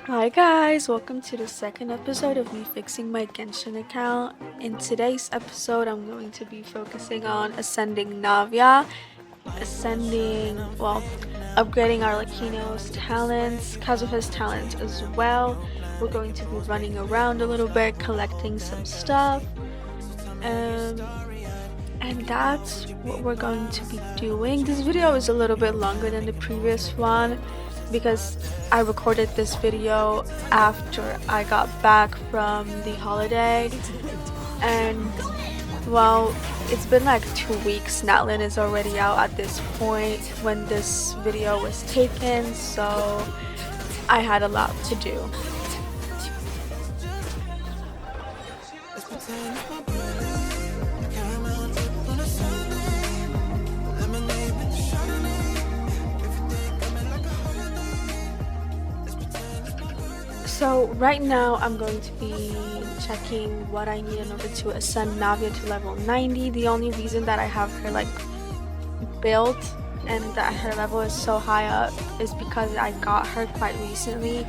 Hi guys, welcome to the second episode of me fixing my Genshin account. In today's episode, I'm going to be focusing on ascending Navia, upgrading Arlecchino's talents, Kazuha's talent as well. We're going to be running around a little bit, collecting some stuff. Um, and that's what we're going to be doing. This video is a little bit longer than the previous one because I recorded this video after I got back from the holiday, and well, it's been like 2 weeks. Natlin is already out at this point when this video was taken, so I had a lot to do. So right now I'm going to be checking what I need in order to ascend Navia to level 90. The only reason that I have her like built and that her level is so high up is because I got her quite recently,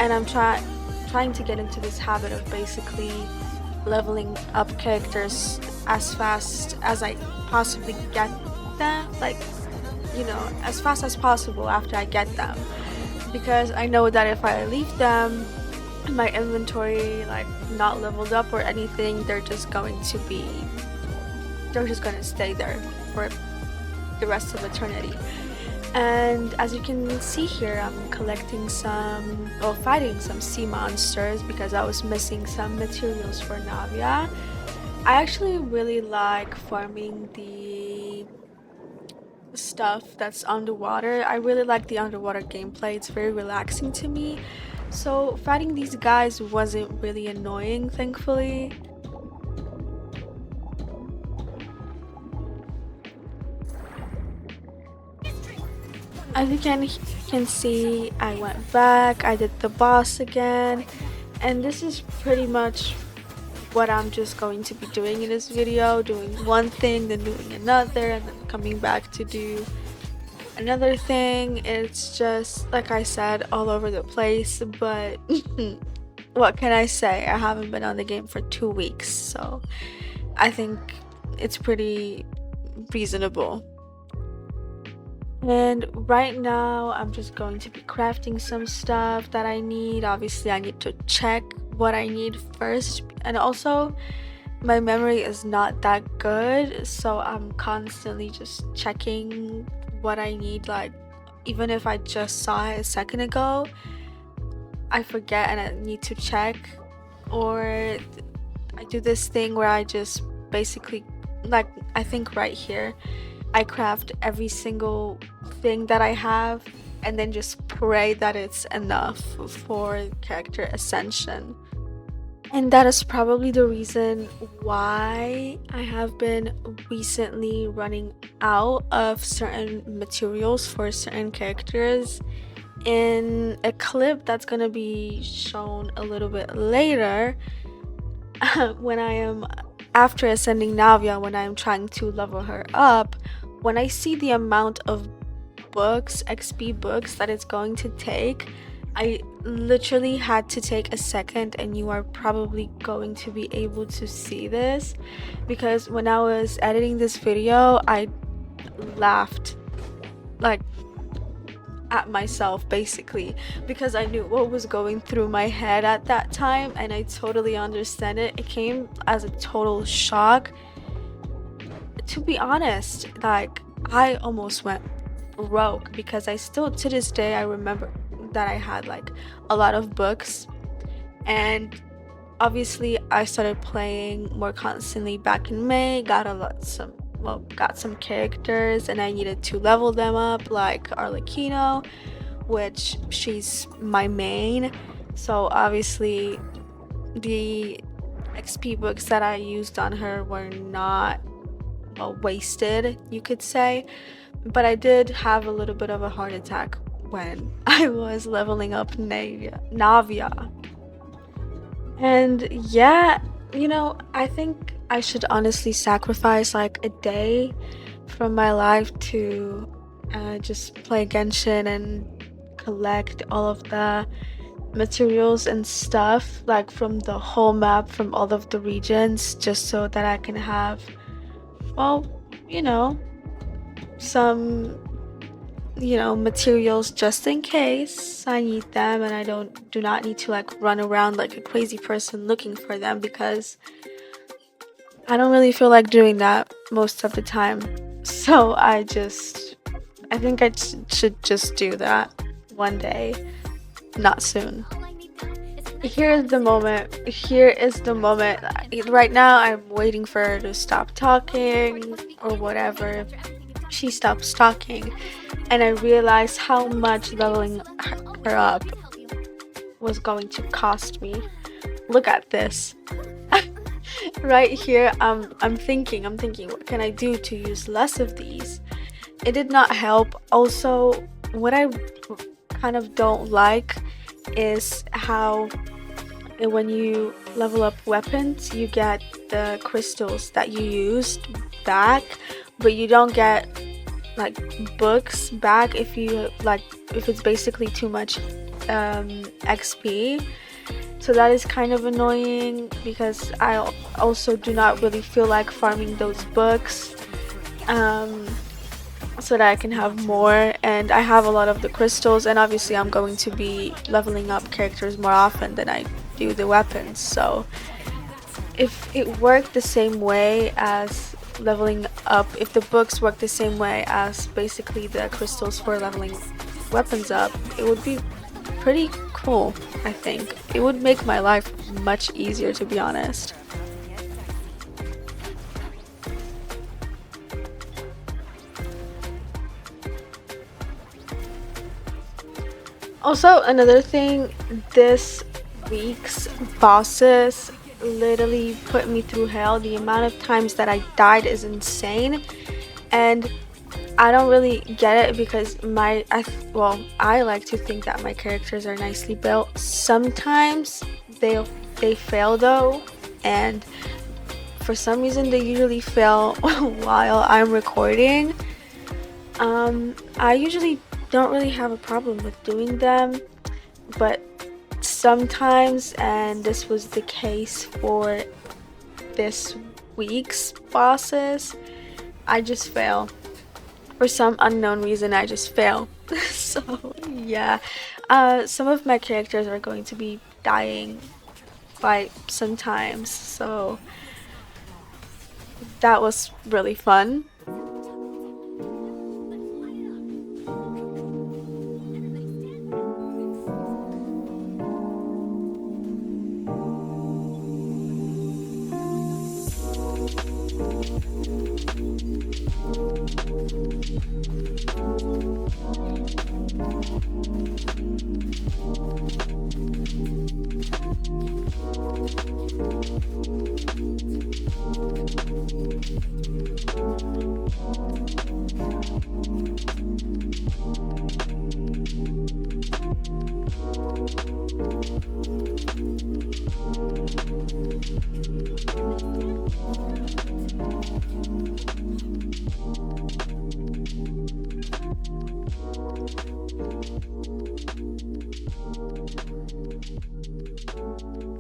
and I'm trying to get into this habit of basically leveling up characters as fast as I possibly get them, like, as fast as possible after I get them, because I know that if I leave them in my inventory like not leveled up or anything, they're just going to stay there for the rest of eternity. And as you can see here, I'm fighting some sea monsters because I was missing some materials for Navia. I actually really like farming the stuff that's underwater. I really like the underwater gameplay. It's very relaxing to me. So fighting these guys wasn't really annoying, thankfully. As you can see, I went back, I did the boss again, and this is pretty much what I'm just going to be doing in this video, doing one thing, then doing another, and then coming back to do another thing. It's just, like I said, all over the place, but what can I say? I haven't been on the game for 2 weeks, so I think it's pretty reasonable. And right now I'm just going to be crafting some stuff that I need. Obviously I need to check what I need first, and also my memory is not that good, so I'm constantly just checking what I need. Like, even if I just saw it a second ago, I forget and I need to check. Or I do this thing where I just basically, like, I think right here I craft every single thing that I have and then just pray that it's enough for character ascension. And that is probably the reason why I have been recently running out of certain materials for certain characters. In a clip that's gonna be shown a little bit later, when I am after ascending Navia, when I am trying to level her up, when I see the amount of books, XP books that it's going to take, I literally had to take a second, and you are probably going to be able to see this, because when I was editing this video, I laughed like at myself basically, because I knew what was going through my head at that time, and I totally understand it. It came as a total shock. To be honest, like, I almost went broke because I still, to this day, I remember that I had like a lot of books, and obviously I started playing more constantly back in May, got some characters, and I needed to level them up, like Arlecchino, which she's my main. So obviously the XP books that I used on her were not wasted, you could say, but I did have a little bit of a heart attack when I was leveling up Navia. And yeah, I think I should honestly sacrifice like a day from my life to just play Genshin and collect all of the materials and stuff, like from the whole map, from all of the regions, just so that I can have, well, you know, some, materials just in case I need them, and I do not need to like run around like a crazy person looking for them, because I don't really feel like doing that most of the time. So I think should just do that one day, not soon. Here is the moment. Here is the moment. Right now, I'm waiting for her to stop talking or whatever. She stops talking, and I realized how much leveling her up was going to cost me. Look at this. Right here, I'm thinking, what can I do to use less of these? It did not help. Also, what I kind of don't like is how when you level up weapons, you get the crystals that you used back, but you don't get like books back if it's basically too much XP. So that is kind of annoying, because I also do not really feel like farming those books, so that I can have more. And I have a lot of the crystals, and obviously I'm going to be leveling up characters more often than I do the weapons. So if it worked the same way as leveling up, if the books work the same way as basically the crystals for leveling weapons up, it would be pretty cool. I think it would make my life much easier, to be honest. Also, another thing, this week's bosses literally put me through hell. The amount of times that I died is insane, and I don't really get it, because I like to think that my characters are nicely built. Sometimes they fail though, and for some reason they usually fail while I'm recording. I usually don't really have a problem with doing them, but sometimes, and this was the case for this week's bosses, I just fail. For some unknown reason, I just fail. So yeah, some of my characters are going to be dying quite sometimes, so that was really fun.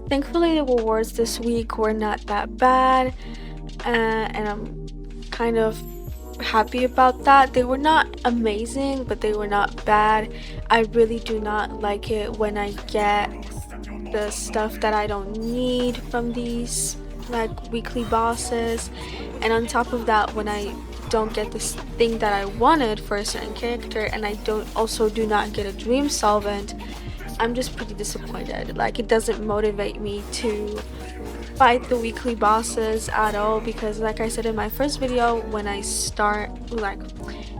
Thankfully, the rewards this week were not that bad, and I'm kind of happy about that. They were not amazing, but they were not bad. I really do not like it when I get the stuff that I don't need from these like weekly bosses, and on top of that, when I don't get this thing that I wanted for a certain character, and I do not get a dream solvent, I'm just pretty disappointed. Like, it doesn't motivate me to fight the weekly bosses at all, because like I said in my first video, when I start, like,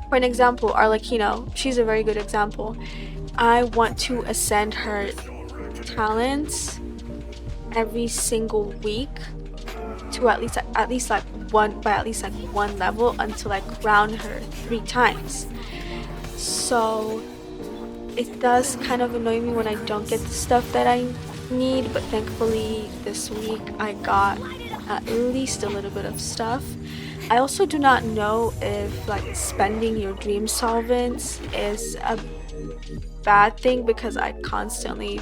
for an example, Arlecchino, she's a very good example. I want to ascend her talents every single week to at least like one level, until I crown her 3 times. So it does kind of annoy me when I don't get the stuff that I need, but thankfully this week I got at least a little bit of stuff. I also do not know if like spending your dream solvents is a bad thing because I constantly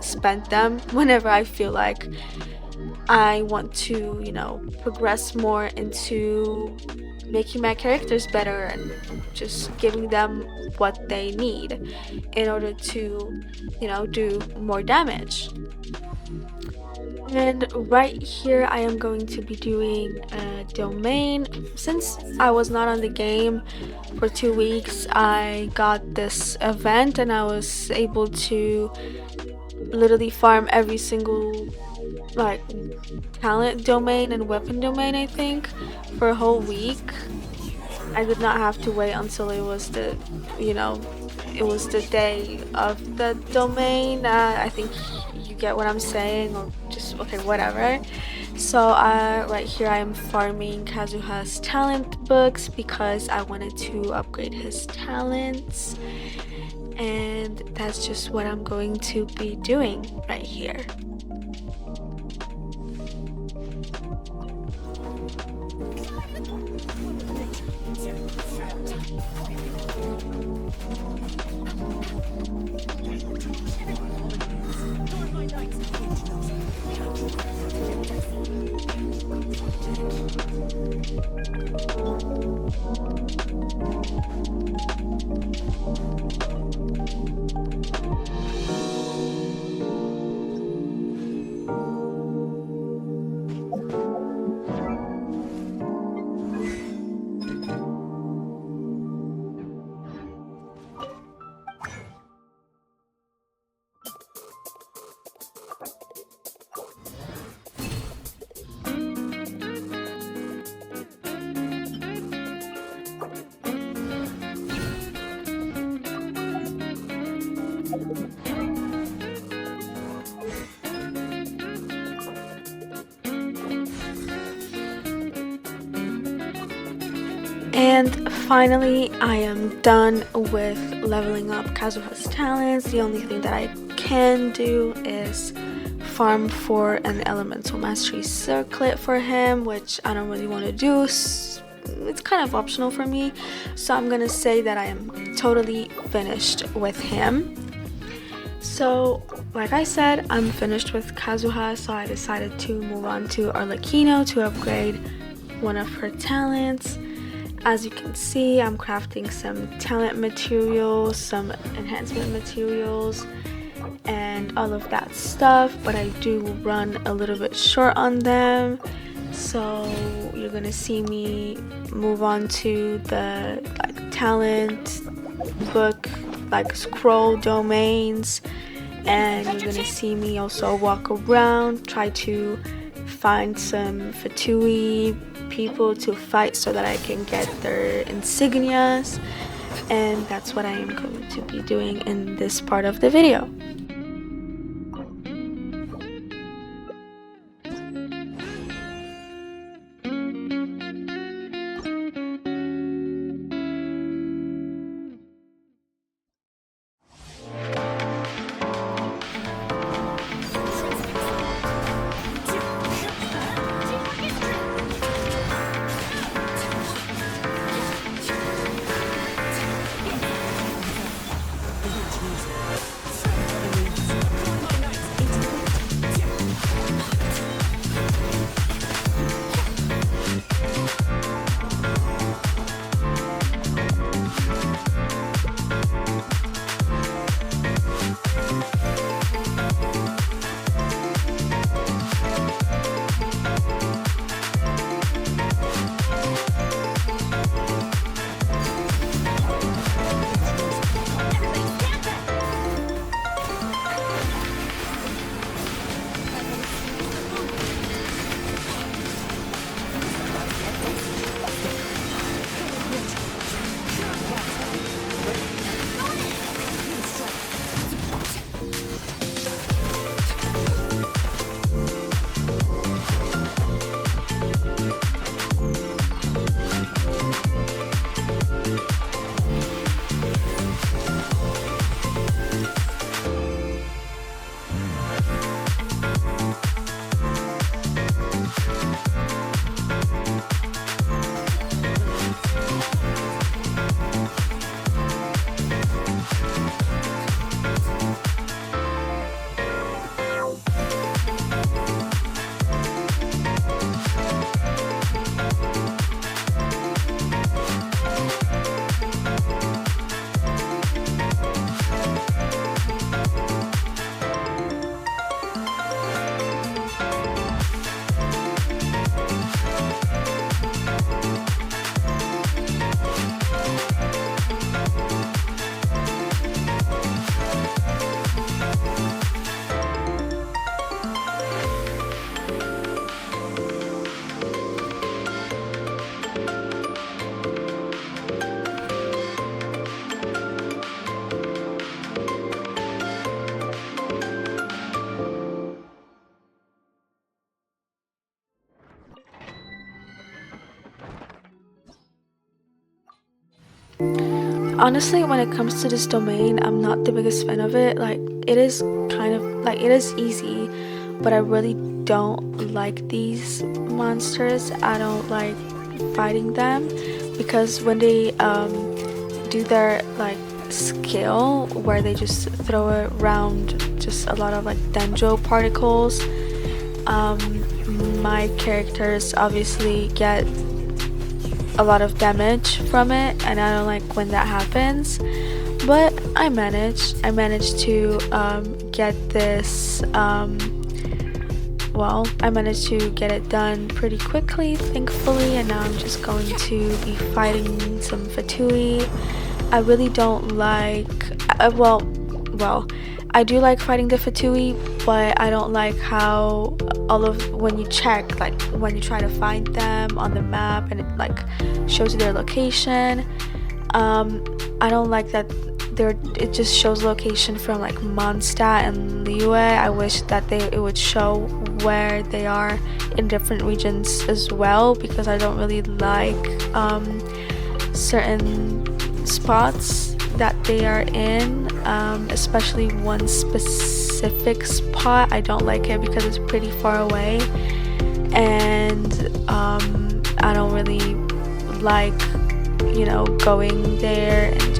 spend them whenever I feel like I want to, progress more into making my characters better and just giving them what they need in order to, do more damage. And right here, I am going to be doing a domain. Since I was not on the game for 2 weeks, I got this event and I was able to literally farm every single like talent domain and weapon domain, I think, for a whole week. I did not have to wait until it was the day of the domain. I think you get what I'm saying, or just okay, whatever. So right here I am farming Kazuha's talent books because I wanted to upgrade his talents, and that's just what I'm going to be doing right here. And finally, I am done with leveling up Kazuha's talents. The only thing that I can do is farm for an elemental mastery circlet for him, which I don't really want to do. It's kind of optional for me, so I'm gonna say that I am totally finished with him. So like I said, I'm finished with Kazuha, so I decided to move on to Arlecchino to upgrade one of her talents. As you can see, I'm crafting some talent materials, some enhancement materials, and all of that stuff, but I do run a little bit short on them, so you're gonna see me move on to the talent book, scroll domains, and you're gonna see me also walk around, try to find some Fatui people to fight so that I can get their insignias, and that's what I am going to be doing in this part of the video. Honestly, when it comes to this domain, I'm not the biggest fan of it. Like, it is kind of like it is easy, but I really don't like these monsters. I don't like fighting them because when they do their like skill where they just throw around just a lot of like dendro particles, my characters obviously get a lot of damage from it, and I don't like when that happens, but I managed to get this I managed to get it done pretty quickly, thankfully, and now I'm just going to be fighting some Fatui. I really don't like I do like fighting the Fatui, but I don't like how when you check, like when you try to find them on the map and it like shows you their location, I don't like that it just shows location from like Mondstadt and Liyue. I wish that it would show where they are in different regions as well, because I don't really like certain spots that they are in, especially one specific spot. I don't like it because it's pretty far away, and I don't really like, going there and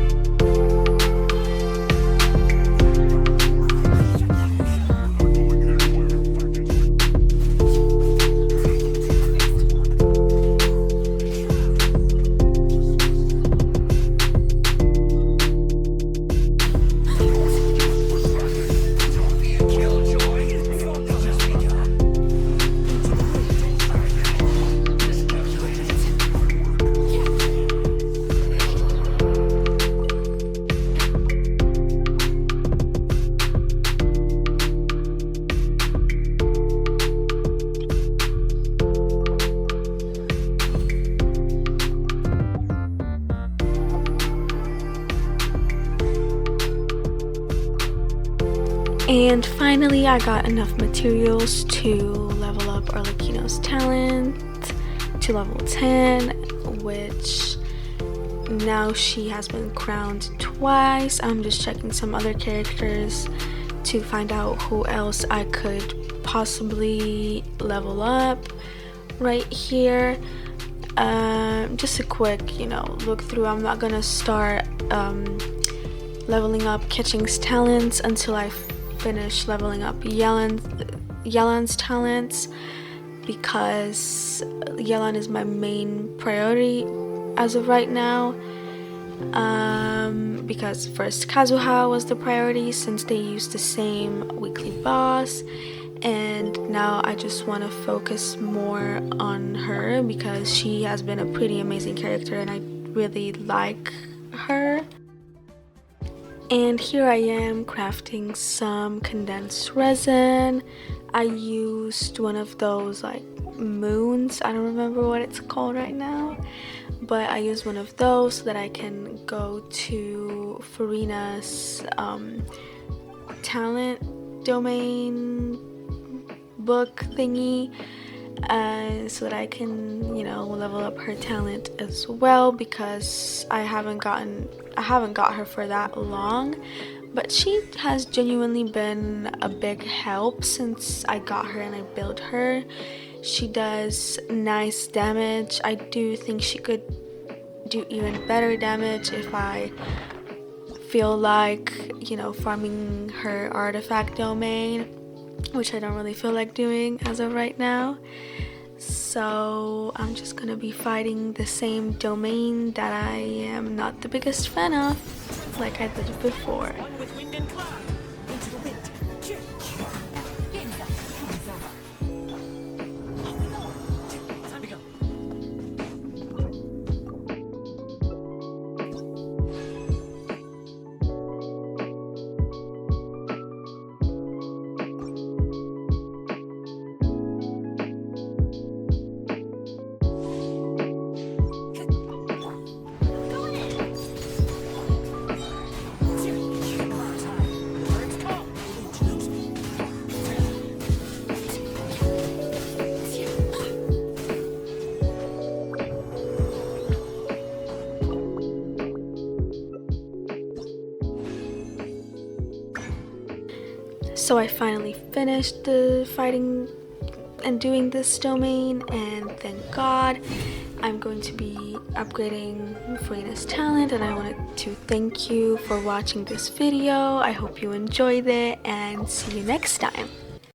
And finally, I got enough materials to level up Arlecchino's talent to level 10, which now she has been crowned twice. I'm just checking some other characters to find out who else I could possibly level up right here. Just a quick, look through. I'm not gonna start leveling up Keqing's talents until I finish leveling up Yelan's talents, because Yelan is my main priority as of right now, because first Kazuha was the priority since they used the same weekly boss, and now I just want to focus more on her because she has been a pretty amazing character and I really like her. And here I am crafting some condensed resin. I used one of those like moons, I don't remember what it's called right now, but I used one of those so that I can go to Furina's talent domain book thingy, so that I can level up her talent as well, because I haven't got her for that long, but she has genuinely been a big help since I got her and I built her. She does nice damage. I do think she could do even better damage if I feel like farming her artifact domain, which I don't really feel like doing as of right now. So I'm just gonna be fighting the same domain that I am not the biggest fan of, like I did before. So I finally finished the fighting and doing this domain, and thank God I'm going to be upgrading Furina's talent, and I wanted to thank you for watching this video. I hope you enjoyed it, and see you next time.